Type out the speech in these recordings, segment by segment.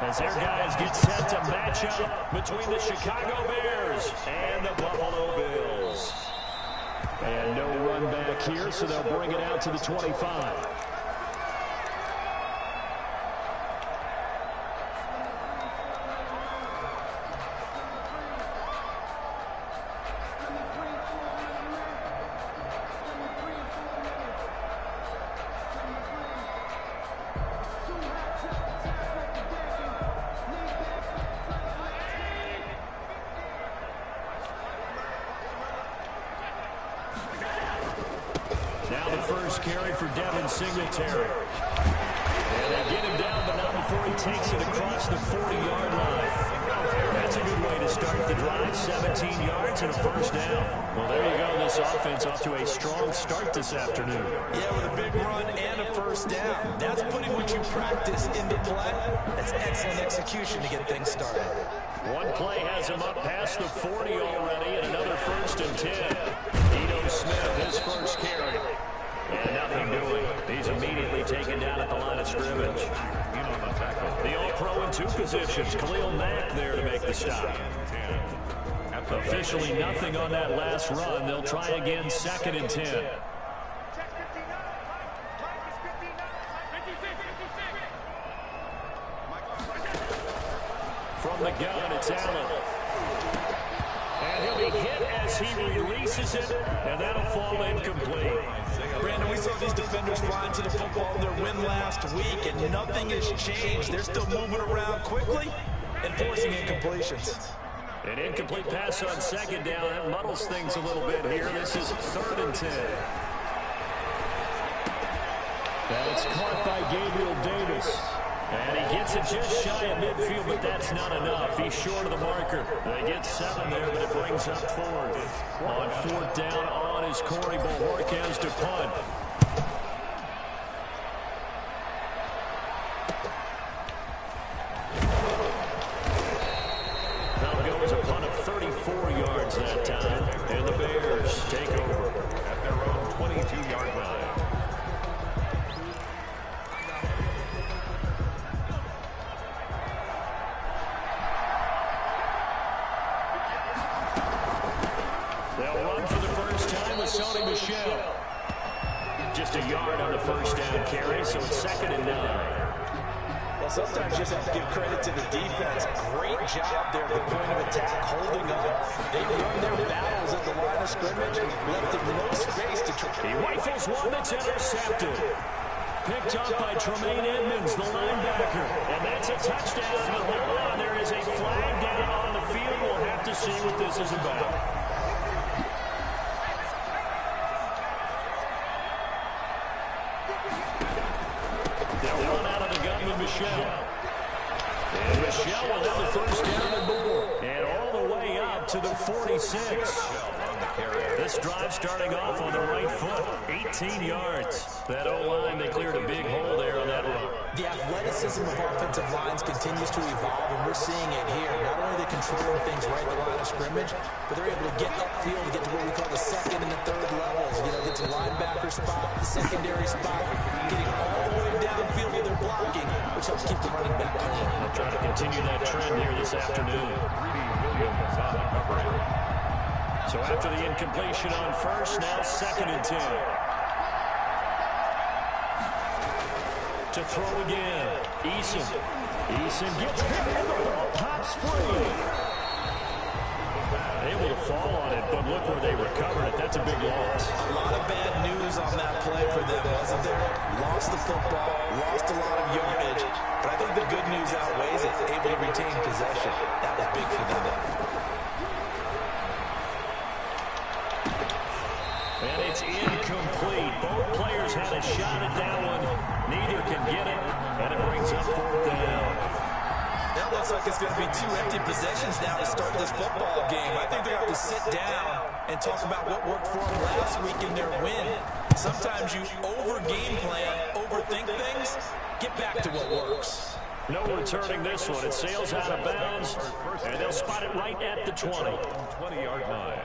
As their guys get set to match up between the Chicago Bears and the Buffalo Bills. And no run back here, so they'll bring it out to the 25. Carry for Devin Singletary. And they get him down, but not before he takes it across the 40-yard line. That's a good way to start the drive. 17 yards and a first down. Well, there you go. This offense off to a strong start this afternoon. Yeah, with a big run and a first down. That's putting what you practice into play. That's excellent execution to get things started. One play has him up past the 40 already, and another first and 10. Eno Smith, his first carry. And nothing doing. He's immediately taken down at the line of scrimmage. The All-Pro in two positions. Khalil Mack there to make the stop. Officially nothing on that last run. They'll try again, 2nd and 10. From the gun, it's Allen. And he'll be hit as he releases it, and that'll fall incomplete. Brandon, we saw these defenders flying to the football in their win last week, and nothing has changed. They're still moving around quickly and forcing incompletions. An incomplete pass on 2nd down. That muddles things a little bit here. This is 3rd and 10. That's caught by Gabriel Davis. And he gets it just shy of midfield, but that's not enough. He's short of the marker. They get 7 there, but it brings up 4th. On 4th down on is Corey Bojorquez to punt. That'll go as a punt of 34 yards that time. And the Bears take over at their own 22-yard line. Just a yard on the first down carry, so it's 2nd and 9. Well, sometimes you just have to give credit to the defense. Great job there at the point of attack, holding up. They won their battles at the line of scrimmage, left them no space to try. He rifles one that's intercepted. Picked up by Tremaine Edmonds, the linebacker. And that's a touchdown. But hold on, there is a flag down on the field. We'll have to see what this is about. And Michelle will have the first down and more. And all the way up to the 46. This drive starting off on the right foot. 18 yards. That O-line, they cleared a big hole there on that run. The athleticism of offensive lines continues to evolve, and we're seeing it here. Not only are they controlling things right at the line of scrimmage, but they're able to get upfield and get to what we call the 2nd and the 3rd levels. You know, get to the linebacker spot, the secondary spot, getting all the way downfield with their blocking, which helps keep the running back clean. They'll try to continue that trend here this afternoon. So after the incompletion on first, now 2nd and 10. To throw again. Eason gets hit and the ball pops free. Able to fall on it, but look where they recovered it. That's a big loss. A lot of bad news on that play for them, wasn't there? Lost the football, lost a lot of yardage, but I think the good news outweighs it. Able to retain possession. That was big for them. And it's incomplete. Both players had a shot at that one. Neither can get it, and it brings up 4th down. That looks like it's going to be 2 empty possessions now to start this football game. I think they're going to have to sit down and talk about what worked for them last week in their win. Sometimes you over-game plan, overthink things, get back to what works. No returning this one. It sails out of bounds, and they'll spot it right at the 20. 20-yard line.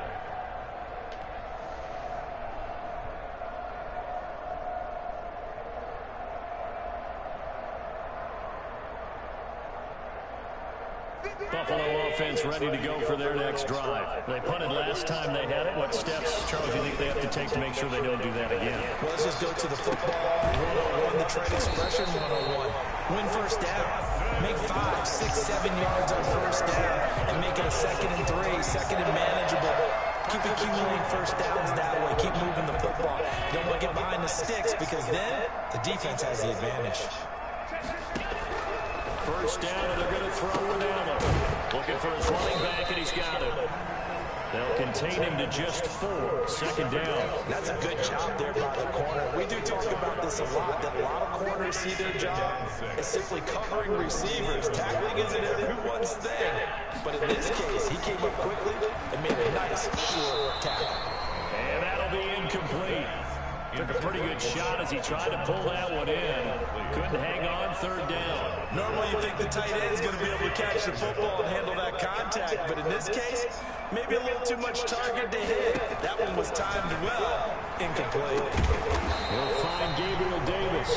Buffalo offense ready to go for their next drive. They punted last time they had it. What steps, Charles, do you think they have to take to make sure they don't do that again? Well, let's just go to the football 101, the trade expression 101. Win first down. Make 5, 6, 7 yards on first down and make it a 2nd and 3, 2nd and manageable. Keep accumulating first downs that way. Keep moving the football. You don't want to get behind the sticks because then the defense has the advantage. First down, and they're going to throw without him. Looking for his running back, and he's got it. They'll contain him to just 4. 2nd down. That's a good job there by the corner. We do talk about this a lot, that a lot of corners see their job as simply covering receivers. Tackling isn't everyone's thing. But in this case, he came up quickly and made a nice, short tackle. And that'll be incomplete. Took a pretty good shot as he tried to pull that one in. Couldn't hang on 3rd down. Normally you think the tight end's going to be able to catch the football and handle that contact. But in this case, maybe a little too much target to hit. That one was timed well. Incomplete. He'll find Gabriel Davis.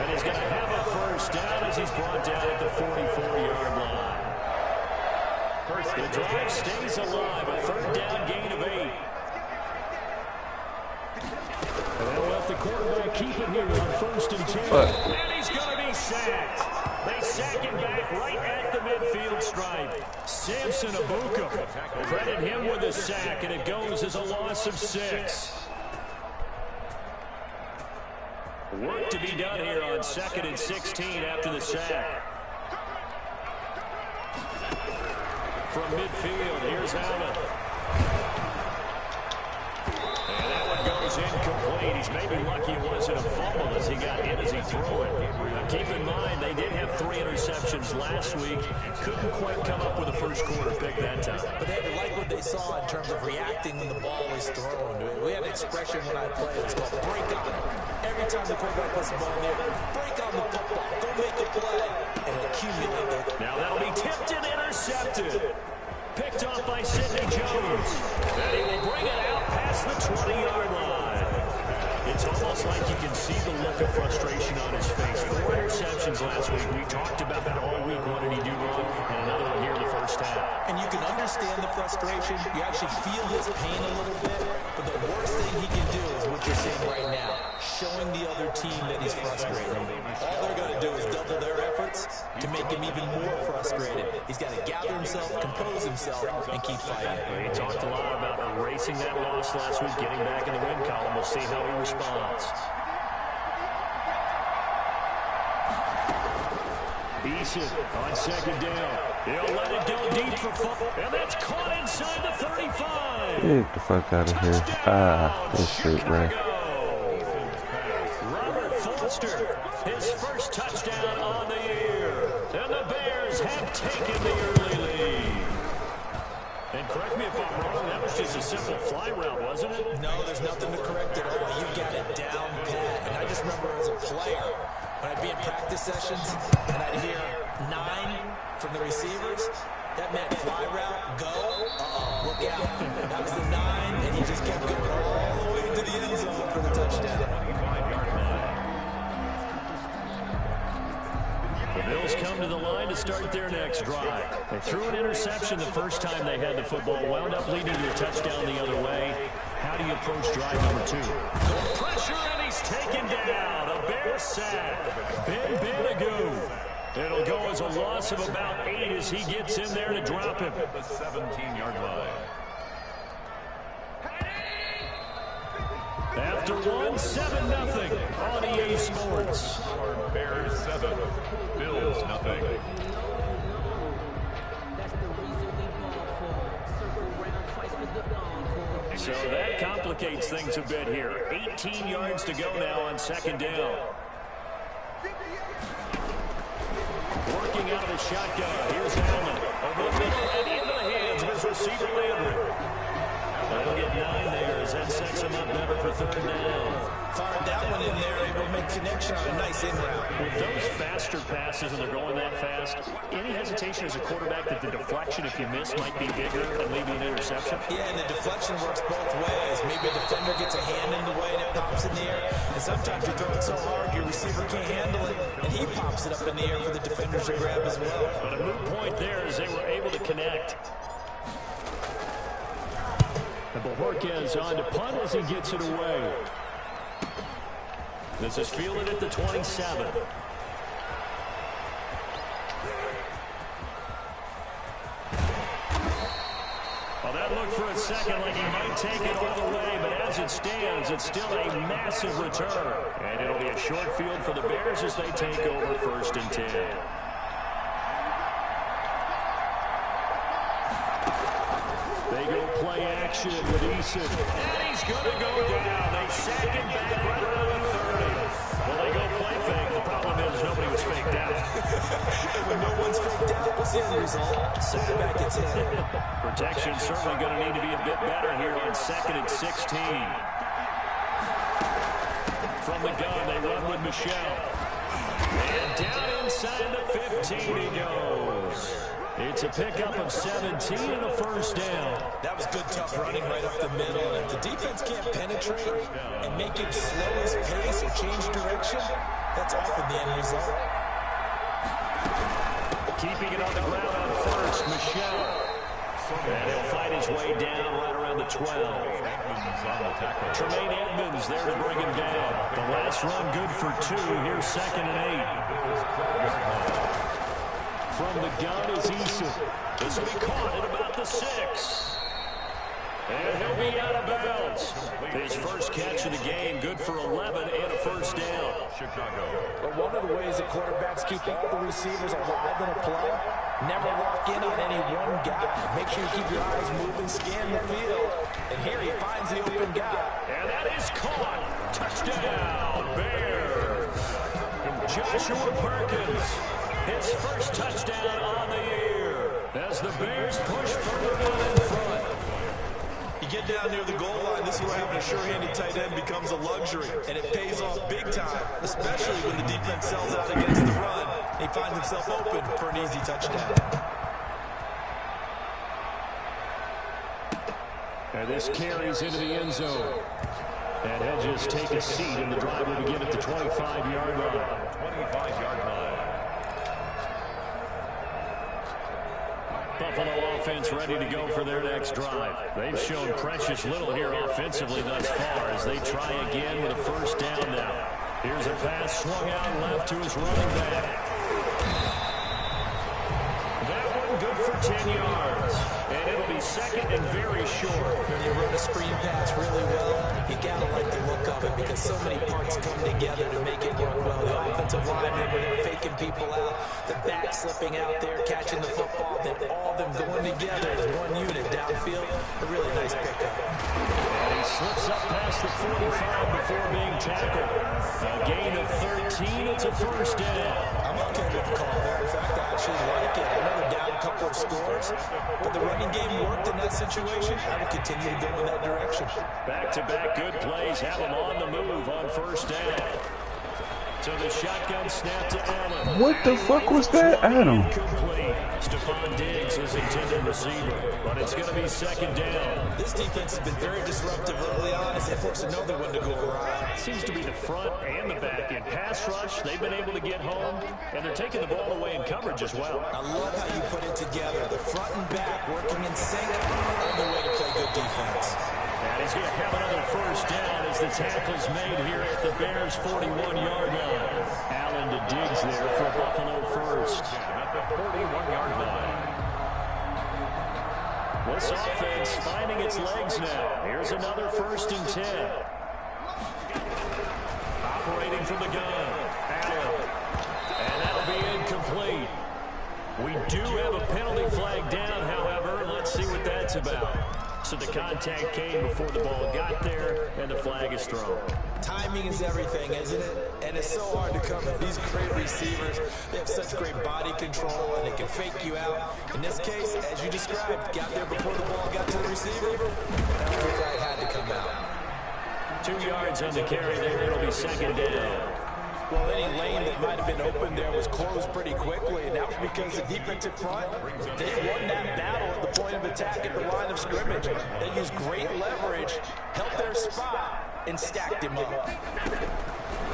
And he's going to have a first down as he's brought down at the 44-yard line. The drive stays alive. A 3rd down gain of 8. And they'll let the quarterback keep it here on 1st and 10. And he's going to be sacked. They sack him back right at the midfield stripe. Samson Abuka. Credit him with a sack, and it goes as a loss of 6. Work to be done here on 2nd and 16 after the sack. From midfield, here's Allen. And that one goes incomplete. He's maybe lucky it wasn't a fumble as he got hit as he threw it. Now keep in mind, they did have 3 interceptions last week. Couldn't quite come up with a first quarter pick that time. But they had to like what they saw in terms of reacting when the ball was thrown. We had an expression when I played. It's called break on it. Every time the quarterback puts the ball in there, break on the football. Go make a play and accumulate it. Now that'll be tipped and intercepted. Picked off by Sidney Jones. And he will bring it out past the 20-yard line. It's almost like you can see the look of frustration on his face. 4 interceptions last week. We talked about that all week. What did he do wrong? And another one here in the first half. And you can understand the frustration. You actually feel his pain a little bit. But the worst thing he can do is what you're seeing right now, showing the other team that he's frustrated. All they're going to do is double their efforts to make him even more frustrated. He's got to gather himself, compose himself, and keep fighting. He talked a lot about erasing that loss last week, getting back in the win column. We'll see how he responds. Eason on 2nd down. He'll let it go deep for football. And that's caught inside the 35. Get the fuck out of here. This shit, man. Robert Foster, his first touchdown on the year. And the Bears have taken the early lead. And correct me if I'm wrong, that was just a simple fly route, wasn't it? No, there's nothing to correct at all. You got it down pat. And I just remember as a player, when I'd be in practice sessions and I'd hear 9 from the receivers, that meant fly route, go, look out. That was the 9, and he just kept going all the way to the end zone for the touchdown. The Bills come to the line to start their next drive. They threw an interception the first time they had the football, wound up leading to a touchdown the other way. How do you approach drive number 2? Good pressure, and he's taken down. A Bear sack. Ben Banagoo. It'll go as a loss of about 8 as he gets in there to drop him. At the 17-yard line. After 1, 7-0 on EA Sports. Bears 7, Bills 0. So that complicates things a bit here. 18 yards to go now on 2nd down. Working out of the shotgun. Here's Allen. Over the middle and into the hands of his receiver Landry. They'll get 9 there as that sets them up better for 3rd down. Fired that one in there, able to make connection on a nice in route. With those faster passes and they're going that fast, any hesitation as a quarterback that the deflection, if you miss, might be bigger than maybe an interception? Yeah, and the deflection works both ways. Maybe a defender gets a hand in the way and it pops in the air. And sometimes you throw it so hard your receiver can't handle it, and he pops it up in the air for the defenders to grab as well. But a moot point there as they were able to connect. And Bojorquez on to punt as he gets it away. This is fielded at the 27. Well, that looked for a second like he might take it all the way, but as it stands, it's still a massive return. And it'll be a short field for the Bears as they take over 1st and 10. They go play action with Eason. And he's going to go down. They sack him back right around the 30. Well, they go play fake. The problem is nobody was faked out. And when no one's faked out, what's the end result? Sack back gets hit. Protection certainly going to need to be a bit better here on 2nd and 16. From the gun, they run with Michelle. And down inside the 15 he goes. It's a pickup of 17 and a 1st down. That was good, tough running right up the middle. And if the defense can't penetrate and make it slow his pace or change direction, that's often the end result. Keeping it on the ground on 1st, Michelle. And he'll fight his way down right around the 12. Tremaine Edmonds there to bring him down. The last run good for 2. Here's 2nd and 8. From the gun is Eason. This will be caught at about the 6. And he'll be out of bounds. His first catch of the game, good for 11 and a 1st down. Chicago. But one of the ways that quarterbacks keep all the receivers alive in a play, never lock in on any one guy. Make sure you keep your eyes moving, scan the field. And here he finds the open guy. And that is caught. Touchdown, Bears. Joshua Perkins, his first touchdown on the year. As the Bears push further down in front. You get down near the goal line, this is where having a sure-handed tight end becomes a luxury. And it pays off big time, especially when the defense sells out against the run. He finds himself open for an easy touchdown. And this carries into the end zone. And he'll just take a seat, and the drive will begin at the 25-yard line. 25-yard line. Buffalo offense ready to go for their next drive. They've shown precious little here offensively thus far as they try again with a 1st down now. Here's a pass swung out left to his running back. That one good for 10 yards. And it'll be 2nd and very short. When you run a screen pass really well, you gotta like the look of it because so many parts come together to make it work well. The offensive linemen, when they're faking people out, the back slipping out there, catching the football, then all of them going together as one unit downfield. A really nice pickup. And he slips up past the 45 before being tackled. A gain of 13, it's a 1st down. I'm okay with the call there. In fact, I actually like it. I know they're down a couple of scores, but the running game worked in that situation. I will continue to go in that direction. Back-to-back good plays have him on the move on 1st down. So the shotgun snap to Allen. What the fuck was that, Adam? Complete. Stephon Diggs is intended receiver, but it's going to be 2nd down. This defense has been very disruptive early on as they force another one to go around. Seems to be the front and the back. In pass rush, they've been able to get home, and they're taking the ball away in coverage as well. I love how you put it together. The front and back working in sync. Only way to play good defense. And he's going to have another 1st down as the tackle's made here at the Bears' 41-yard line. Allen to Diggs there for Buffalo 1st. At the 41-yard line. This offense finding its legs now. Here's another 1st and 10. Operating from the gun. Allen. And that'll be incomplete. We do have a penalty flag down, however. Let's see what that's about. So the contact came before the ball got there, and the flag is thrown. Timing is everything, isn't it? And it's so hard to cover these great receivers. They have such great body control, and they can fake you out. In this case, as you described, got there before the ball got to the receiver. That flag had to come out. 2 yards on the carry there. It'll be second down. Well, any lane that might have been open there was closed pretty quickly, and that was because the defensive front, they won that battle at the point of attack at the line of scrimmage. They used great leverage, held their spot, and stacked him up.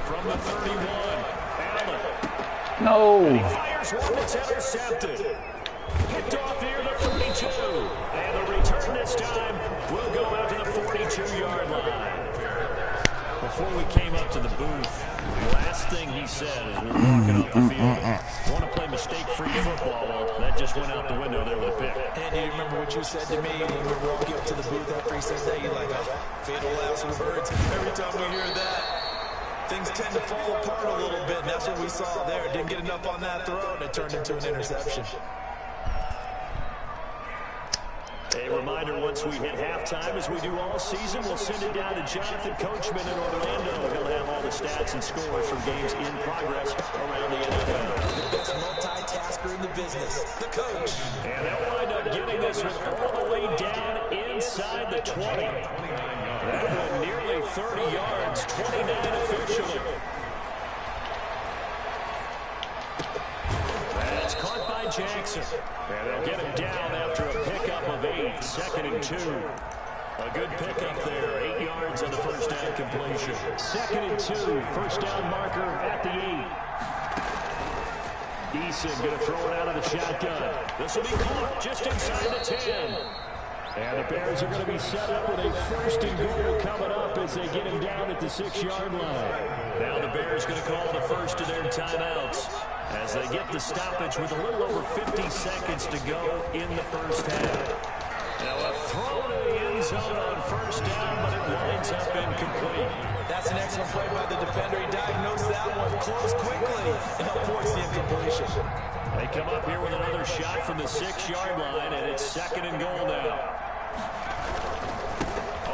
From the 31, Allen. No. And he fires one that's intercepted. Picked off near the 32. And the return this time will go out to the 42-yard line. Before we came up to the booth, the last thing he said as we were walking off the field, want to play mistake-free football. Well, that just went out the window there with a pick. Andy, you remember what you said to me when we were walking up to the booth after he said that? You're like, oh, fatal laughs and words. Every time we hear that, things tend to fall apart a little bit, and that's what we saw there. Didn't get enough on that throw, and it turned into an interception. A reminder, once we hit halftime, as we do all season, we'll send it down to Jonathan Coachman in Orlando. He'll have all the stats and scores from games in progress around the NFL. The best multitasker in the business, the coach. And they'll wind up getting this one all the way down inside the 20. That one nearly 30 yards, 29 officially. That's caught by Jackson. And they'll get him down after a pickup of 8, 2nd and 2. A good pickup there, 8 yards on the first down completion. 2nd and 2, first down marker at the 8. Eason going to throw it out of the shotgun. This will be caught just inside the 10. And the Bears are going to be set up with a 1st and goal coming up as they get him down at the 6-yard line. Now the Bears going to call the first of their timeouts as they get the stoppage with a little over 50 seconds to go in the first half. Now a throw to the end zone on first down, but it winds up incomplete. That's an excellent play by the defender. He diagnosed that one, closed quickly, and helped force the incompletion. They come up here with another shot from the 6-yard line, and it's 2nd and goal now.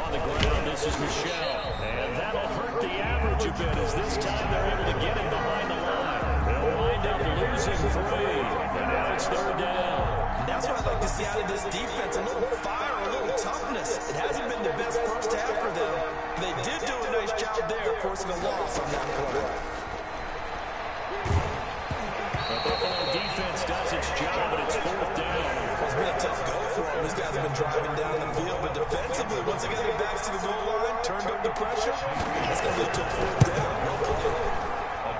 On the ground, this is Michel, and that'll hurt the average a bit as this time they're able to get him behind the line. They'll wind up losing 3, and now it's 3rd down. And that's what I'd like to see out of this defense, a little fire, a little toughness. It hasn't been the best first half for them. They did do a nice job there, forcing a loss on that play. The Buffalo defense does its job, but it's 4th down. It's been a tough go for them. These guys have been driving down the field, but defensively, once they get their backs to the goal line, turned up the pressure, that's going to lead to a 4th down.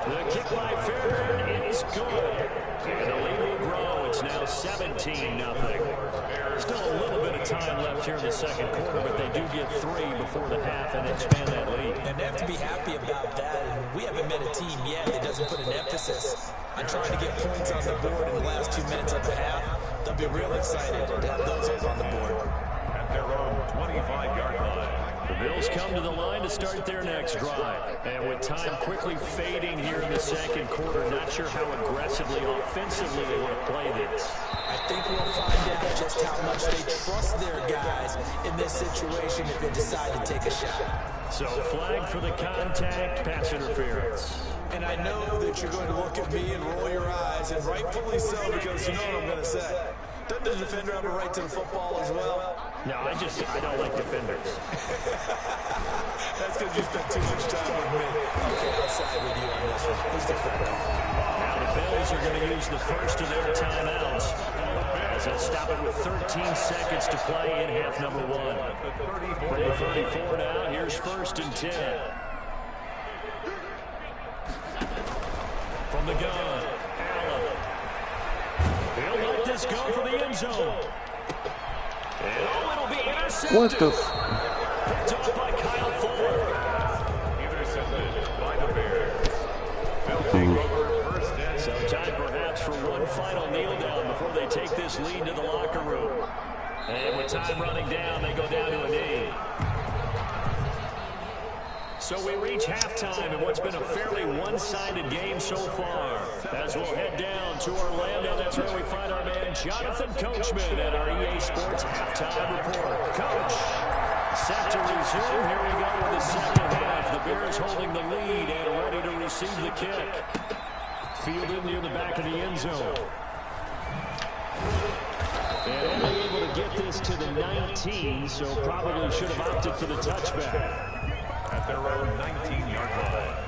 The kick by Fairbairn is good. And the lead will grow. It's now 17-0. Still a little bit of time left here in the second quarter, but they do get 3 before the half and expand that lead. And they have to be happy about that. And we haven't met a team yet that doesn't put an emphasis on trying to get points on the board in the last 2 minutes of the half. They'll be real excited to have those up on the board. At their own 25-yard line. The Bills come to the line to start their next drive. And with time quickly fading here in the second quarter, not sure how aggressively, offensively they want to play this. I think we'll find out just how much they trust their guys in this situation if they decide to take a shot. So flag for the contact, pass interference. And I know that you're going to look at me and roll your eyes, and rightfully so, because you know what I'm going to say. Doesn't the defender have a right to the football as well? No, I don't like defenders. That's because you spent too much time with me. Okay, I'll side with you on this one. Who's the defender? Now the Bills are going to use the first of their timeouts as they'll stop it with 13 seconds to play in half number 1. From the 34 now, here's 1st and 10. From the gun, Allen. He'll let this go for the end zone. And it'll be intercepted. What the? Picked off by Kyle Ford. Intercepted by the Bears. So time perhaps for one final kneel down before they take this lead to the locker room. And with time running down, they go down to a knee. So we reach halftime in what's been a fairly one-sided game so far. As we'll head down to Orlando, that's where we find our man Jonathan Coachman at our EA Sports halftime report. Coach, set to resume. Here we go in the second half. The Bears holding the lead and ready to receive the kick. Fielded near the back of the end zone. And only able to get this to the 19, so probably should have opted for the touchback. At their own 19-yard line.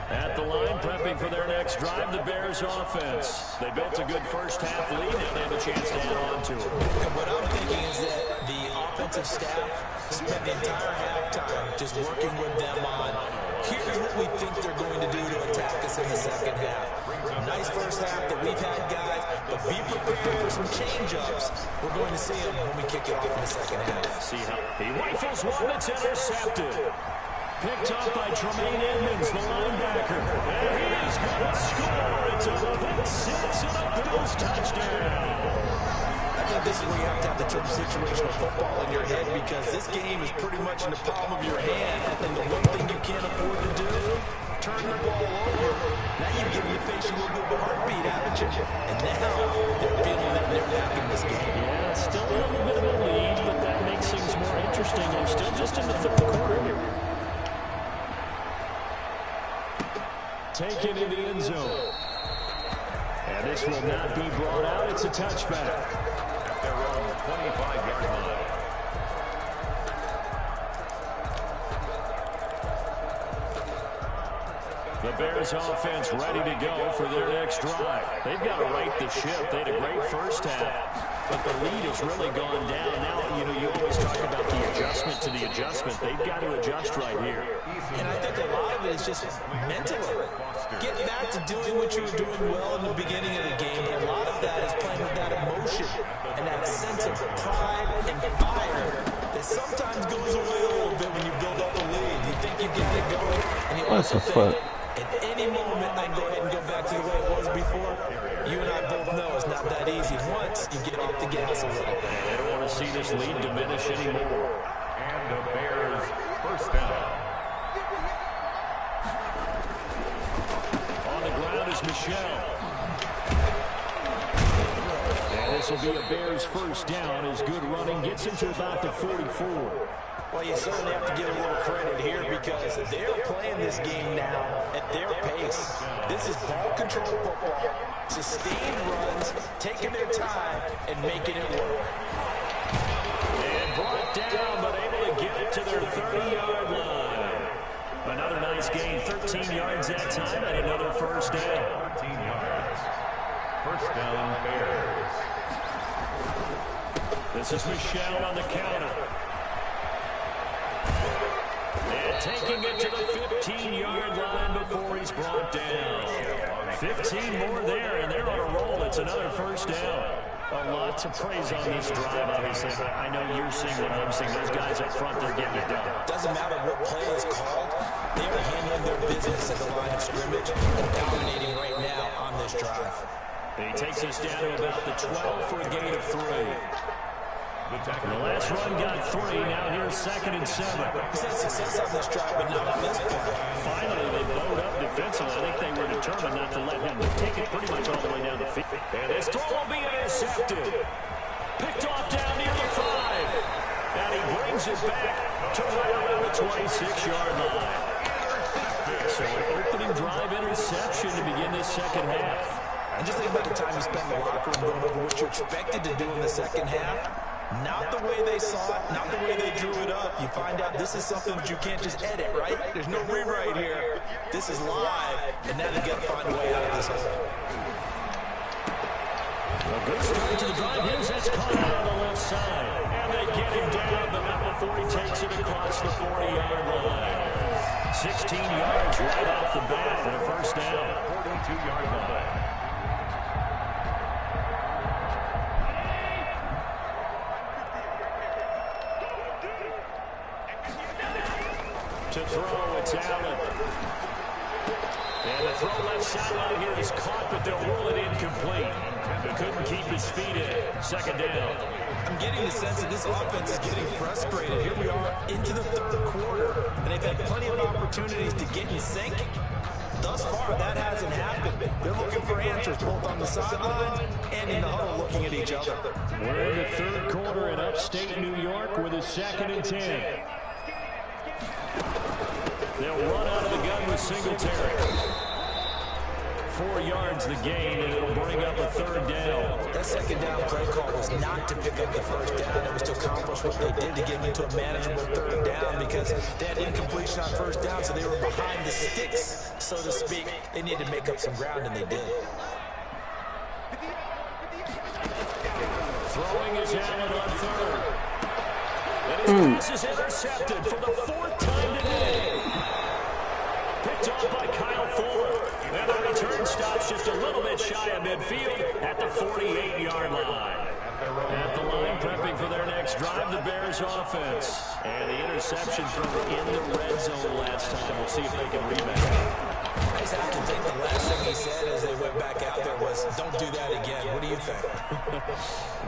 At the line, prepping for their next drive, the Bears offense. They built a good first-half lead, and they have a chance to add on to it. And what I'm thinking is that the offensive staff spent the entire halftime just working with them on, here's what we think they're going to do to attack us in the second half. Nice first half that we've had, guys, but be prepared for some change-ups. We're going to see them when we kick it off in the second half. See how he rifles one that's intercepted. Picked up by Tremaine Edmonds, the linebacker. And he's going to score. It's a pick six and a Bills touchdown. I think this is where you have to have the term situational football in your head, because this game is pretty much in the palm of your hand. And the one thing you can't afford to do, turn the ball over. Now you've given the patient a little bit of a heartbeat, haven't you? And now they're feeling that they're back in this game. Yeah, still a little bit of a lead, but that makes things more interesting. They're still just in the third quarter here. Taken in the end zone. And this will not be brought out. It's a touchback. At their own 25-yard line. The Bears offense ready to go for their next drive. They've got to right the ship. They had a great first half, but the lead has really gone down. Now, you always talk about the adjustment to the adjustment. They've got to adjust right here. And I think a lot of it is just mentally. Get back to doing what you were doing well in the beginning of the game. A lot of that is playing with that emotion and that sense of pride and fire that sometimes goes away a little bit when you build up a lead. You think you got it going, and you also think at any moment I go ahead and go back to the way it was before. You and I both know it's not that easy once you get off the gas a little. They don't want to see this lead diminish anymore. And the Bears first down. Michelle. And this will be a Bears first down as good running gets him to about the 44. Well, you certainly have to give a little credit here because they're playing this game now at their pace. This is ball control football, sustained runs, taking their time and making it work. And brought down, but able to get it to their 30-yard line. Another nice gain, 13 yards that time, and another first down. 13 yards. First down, Bears. This is Michelle on the counter. And taking it to the 15-yard line before he's brought down. 15 more there, and they're on a roll. It's another first down. A lot to praise on this drive, obviously. I know you're seeing what I'm seeing. Those guys up front, they're getting it done. Doesn't matter what play is called. They are handling their business at the line of scrimmage and dominating right now on this drive. He takes us down to about the 12 for a gain of 3. The last run got 3. Now here's 2nd and 7. He's had success on this drive, but not on this play. Finally, they bowed up defensively. I think they were determined not to let him take it pretty much all the way down the field. And this throw will be intercepted. Picked off down near the 5. And he brings it back to right around the 26-yard line. So an opening drive interception to begin this second half. And just think about the time you spent in the locker room going over what you expected to do in the second half. Not the way they saw it, not the way they drew it up. You find out this is something that you can't just edit, right? There's no rewrite here. This is live, and now they've got to find a way out of this hole. A good start to the drive. Here's that's caught out on the left side. And they get him down, but not before he takes it across the 40-yard line. 16 yards right off the bat and a first down. 42-yard line. To throw, it's Allen. And the throw left sideline here is caught, but they'll rule it incomplete. Couldn't keep his feet in. Second down. I'm getting the sense that this offense is getting frustrated. Here we are into the third quarter, and they've had plenty of opportunities to get in sync. thus far, that hasn't happened. They're looking for answers both on the sidelines and in the huddle looking at each other. We're in the third quarter in upstate New York with a 2nd and 10. They'll run out of the gun with Singletary. 4 yards the gain, and it'll bring up a 3rd down. That 2nd down play call was not to pick up the 1st down. It was to accomplish what they did to get into a manageable 3rd down because they had incompletion on 1st down, so they were behind the sticks, so to speak. They needed to make up some ground, and they did. Throwing is Allen on 3rd. And his pass is intercepted for the 4th time today. Picked off by Kyle Fuller. And the return stops just a little bit shy of midfield at the 48-yard line. At the line, prepping for their next drive, the Bears offense. And the interception thrown in the red zone last time. We'll see if they can rebound. I just have to think the last thing he said as they went back out there was, don't do that again. What do you think?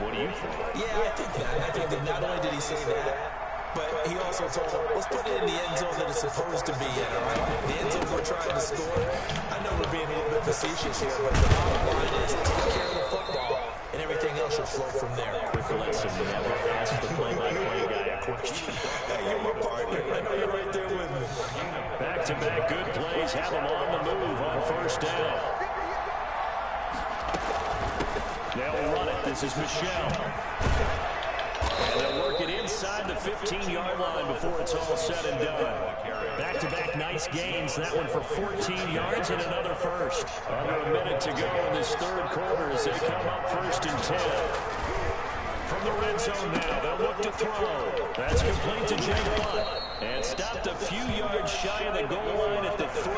What do you think? Yeah, I think that. I think that not only did he say that, but he also told them, let's put it in the end zone that it's supposed to be in, all right? The end zone we're trying to score. I know we're being a little bit facetious here, but the bottom line is take care of the football, and everything else should flow from there. Quick lesson, never ask the play-by-play guy a question. Hey, you're my partner. I know you're right there with me. Back-to-back good plays have them on the move on 1st down. They'll run it. This is Michelle. And they'll work it inside the 15-yard line before it's all said and done. Back-to-back nice gains. That one for 14 yards and another first. Under a minute to go in this 3rd quarter as they come up 1st and 10. From the red zone now, they'll look to throw. That's complete to Jake Butt. And stopped a few yards shy of the goal line at the 3.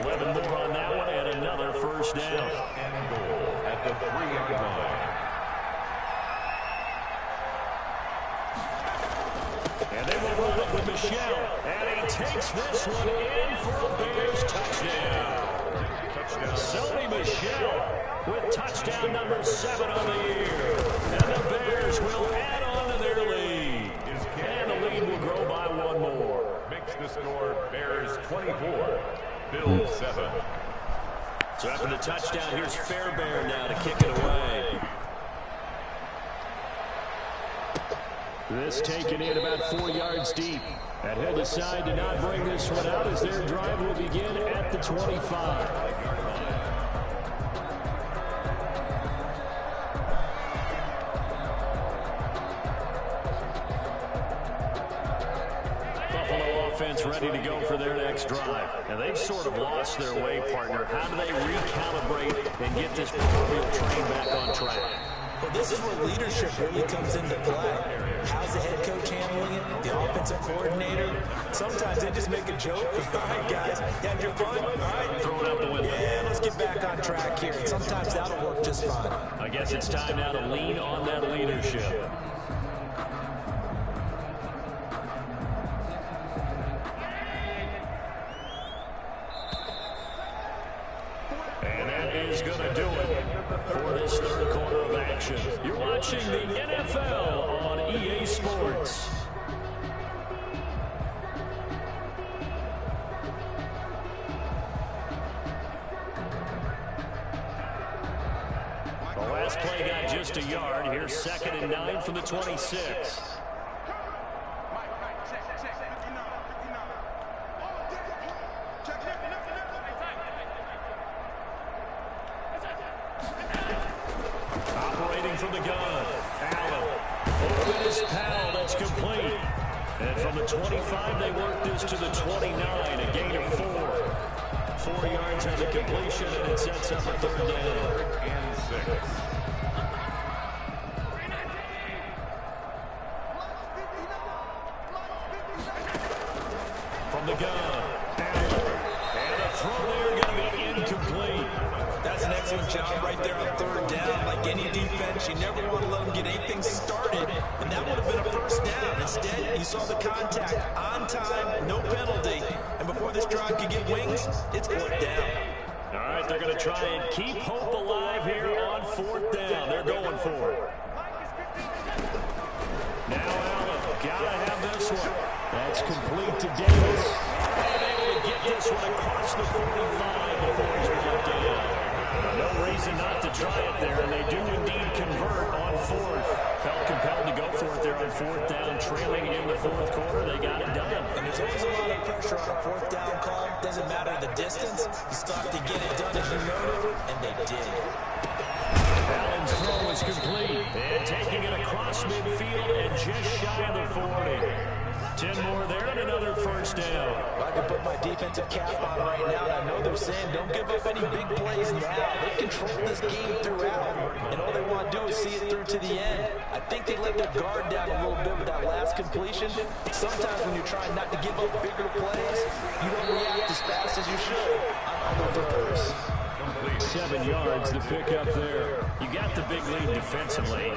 11 more on that one and another 1st down. And goal at the 3-yard line. And they will run it with Michelle. And he takes this one in for a Bears touchdown. Sony Michelle with touchdown number 7 on the year. And the Bears will add on to their lead. And the lead will grow by 1 more. Makes the score Bears 24, Bills 7. So after the touchdown, here's Fairbairn now to kick it away. This taken in about 4 yards deep. And he'll decide to not bring this one out as their drive will begin at the 25. Buffalo offense ready to go for their next drive. And they've sort of lost their way, partner. How do they recalibrate and get this proverbial train back on track? Well, this is where leadership really comes into play. How's the head coach handling it? The offensive coordinator? Sometimes they just make a joke. All right, guys, you had your fun? All right. Throw it out the window. Yeah, let's get back on track here. And sometimes that'll work just fine. I guess it's time now to lean on that leadership. And that is going to do it for this 3rd quarter of action. You're watching the NFL on EA Sports. The last play got just a yard. Here's 2nd and 9 from the 26. Operating from the gun, Allen. Open is Powell, that's complete. And from the 25, they work this to the 29, a gain of 4. 4 yards on the completion, and it sets up a 3rd down. And 6. From the gun, Allen. And a throw there going to be incomplete. That's an excellent job right there on 3rd down. Like any defense, you never want to let them get anything started, and that would have been a 1st down. Instead, you saw the contact on time, no penalty, and before this drive could get wings, it's 4th down. All right, they're going to try and keep hope alive here on 4th down. They're going for it. Now Allen, got to have this one. That's complete to Davis. And able to get get this one across the 45 before he's brought down. No reason not to try it there, and they do indeed convert on fourth. Felt compelled to go for it there on fourth down, trailing in the fourth quarter. They got it done. And there's always a lot of pressure on a fourth down call. Doesn't matter the distance. You stop to get it done as you noted, and they did. Allen's throw is complete. And taking it across midfield and just shy of the 40. 10 more there and another first down. I can put my defensive cap on right now, and I know they're saying don't give up any big plays now. They control this game throughout, and all they want to do is see it through to the end. I think they let their guard down a little bit with that last completion. Sometimes when you're trying not to give up bigger plays, you don't react as fast as you should on other throws. 7 yards to pick up there. You got the big lead defensively.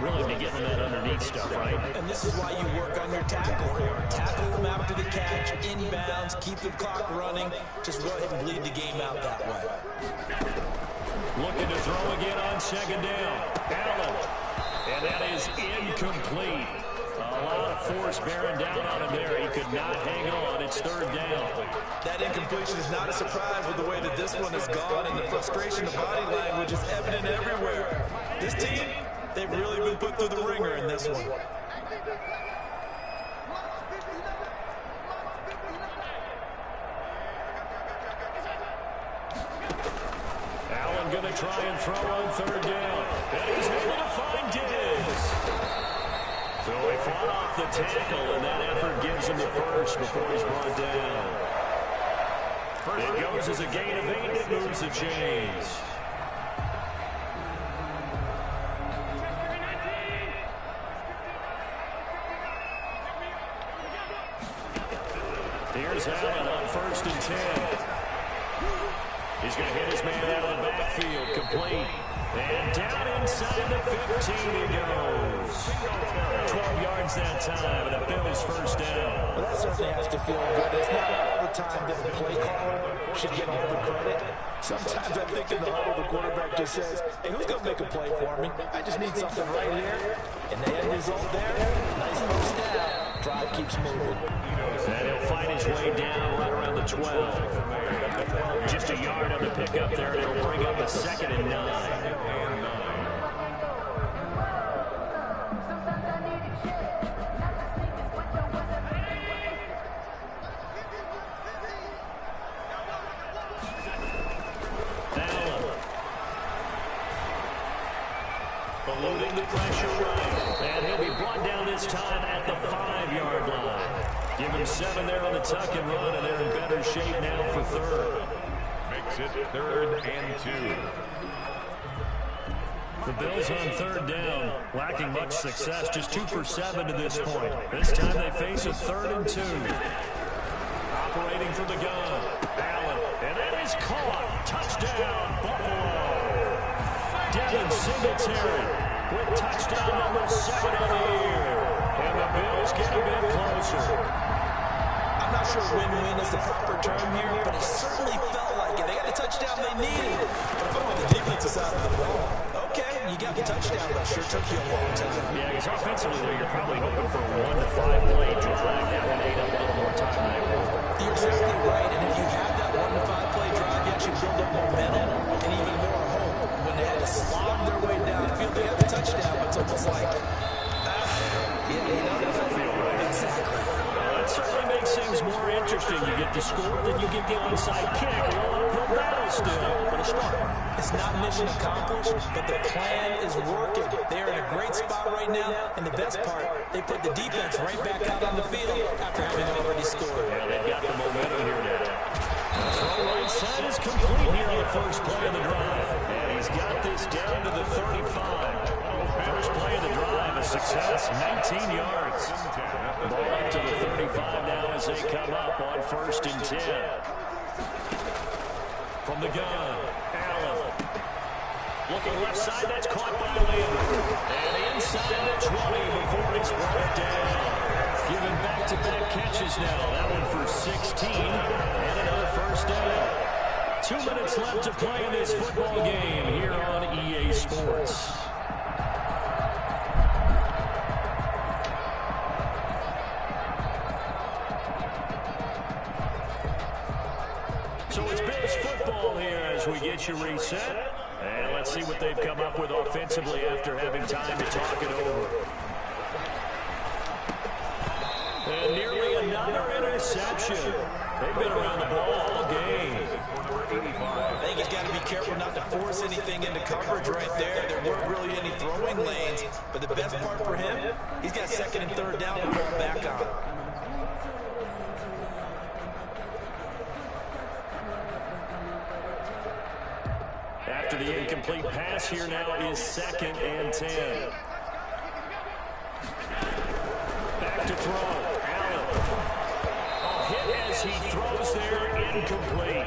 Really be getting that underneath stuff, right? And this is why you work on your tackle. Tackle them after the catch, inbounds, keep the clock running. Just go ahead and bleed the game out that way. Looking to throw again on second down. Allen. And that is incomplete. A lot of force bearing down on him there. He could not hang on. It's third down. That incompletion is not a surprise with the way that this one has gone, and the frustration of body language is evident everywhere. This team, they've really been put through the ringer in this one. Allen going to try and throw on third down. And he's able to find Diggs. So he fought off the tackle, and that effort gives him the first before he's brought down. It goes as a gain of 8. It moves the chains. Here's Allen on 1st and 10. He's going to hit his man out of the backfield, complete. And down inside the 15 he goes. 12 yards that time, and a Bills first down. Well, that certainly has to feel good. It's not all the time that the play caller should get all the credit. Sometimes I think in the huddle, the quarterback just says, hey, who's going to make a play for me? I just need something right here. And the end result there, nice first down. Drive keeps moving. And he'll find his way down right around the 12. Just a yard on the pickup there, and it'll bring up a 2nd and 9. Eluding the pressure right. And he'll be brought down this time at the 5-yard line. Give him 7 there on the tuck and run, and they're in better shape now for third. Makes it 3rd and 2. The Bills on third down, lacking much success, just 2 for 7 to this point. This time they face a 3rd and 2. Operating from the gun, Allen, and that is caught. Touchdown, Buffalo. Devin Singletary with touchdown number 7 of the year. And the Bills get a bit closer. I'm not sure win-win is the proper term here, but it certainly felt like it. They got the touchdown they needed. But if I'm on the defensive side of the ball, okay, you got the touchdown, but it sure took you a long time. Yeah, because offensively there, you're probably hoping for a 1 to 5 play drive. That would ate up a little more time than they were. You're exactly right, and if you have that 1 to 5 play drive, you actually build up momentum and even more hope. When they had to slog their way downfield, they had the touchdown, but it's almost like, it doesn't feel right. Exactly. That certainly makes things more interesting. You get the score, then you get the onside kick. A little uphill battle still, but a start. It's not mission accomplished, but the plan is working. They're in a great spot right now, and the best part, they put the defense right back out on the field after having already scored. Yeah, they've got the momentum here now. The throw right side is complete here on the first play of the drive. And he's got this down to the 35. First play of the drive, a success, 19 yards. Ball up to the 35 now as they come up on 1st and 10. From the gun, Allen. Looking left side, that's caught by Landry. And inside the 20 before he's brought down. Giving back-to-back catches now. That one for 16 and another first down. 2 minutes left to play in this football game here on EA Sports. you reset. And let's see what they've come up with offensively after having time to talk it over. And nearly another interception. They've been around the ball all game. I think he's got to be careful not to force anything into coverage right there. There weren't really any throwing lanes. But the best part for him, he's got second and third down to fall back on. After the incomplete pass, here now is 2nd and 10. Back to throw. Allen. A hit as he throws there, incomplete.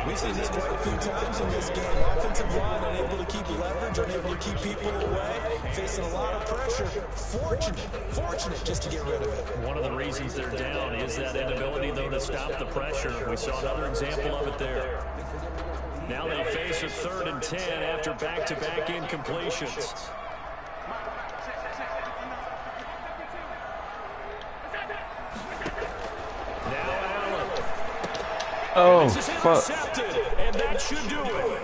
We've seen this quite a few times in this game. Offensive line unable to keep leverage, unable to keep people away, facing a lot of pressure. Fortunate just to get rid of it. One of the reasons they're down is that inability, though, to stop the pressure. We saw another example of it there. Now they face a 3rd and 10 after back-to-back incompletions. Now Allen. Oh, This is fuck. intercepted, and that should do it.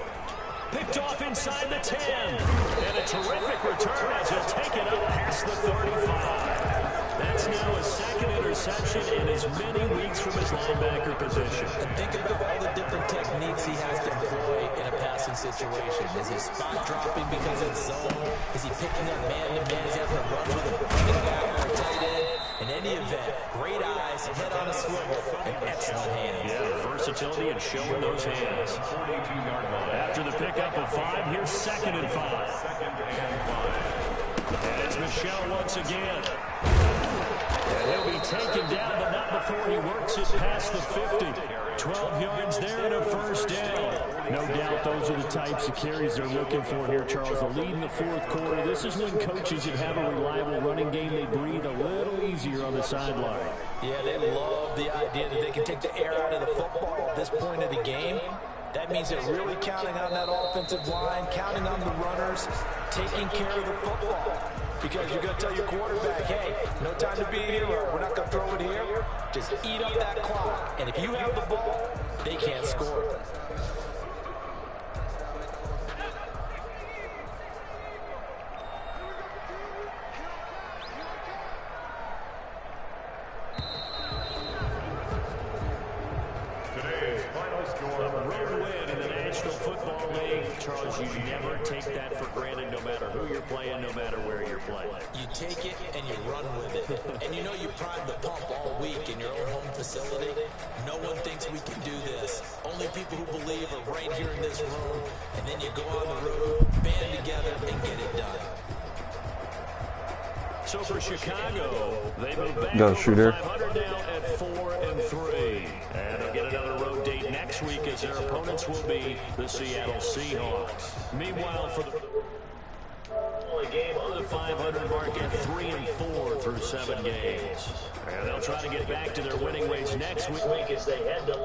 Picked off inside the 10. And a terrific return as he'll take it up past the 35. That's now his 2nd interception in as many weeks from his linebacker position. And think about all the different techniques he has to employ in a passing situation. Is he spot dropping because it's zone? Is he picking up man-to-man? Is he having to run with a running back or a tight end? In any event, great eyes, head on a swivel, and excellent hands. Yeah, versatility and showing those hands. After the pickup of 5, here's 2nd and 5. And it's Michel once again. And he'll be taken down, but not before he works it past the 50. 12 yards there and a 1st down. No doubt those are the types of carries they're looking for here, Charles. The lead in the 4th quarter. This is when coaches that have a reliable running game, they breathe a little easier on the sideline. Yeah, they love the idea that they can take the air out of the football at this point of the game. That means they're really counting on that offensive line, counting on the runners, taking care of the football. Because you're going to tell your quarterback, hey, no time to be a hero. We're not going to throw it here. Just eat up that clock. And if you have the ball, they can't score. Today's final score. A road win in the National Football League. Charles, you never take that for granted no matter who you're playing, no matter where you're playing. You take it and you run with it. And you know you prime the pump all week in your own home facility. No one thinks we can do this. Only people who believe are right here in this room. And then you go on the road, band together, and get it done. So for Chicago, they move back Go, over shooter. 500 now at 4-3. And they'll get another road date next week as their opponents will be the Seattle Seahawks. Meanwhile, for the only game on the 500 mark at 3-4 through 7 games. And they'll try to get back to their winning ways next week as they head to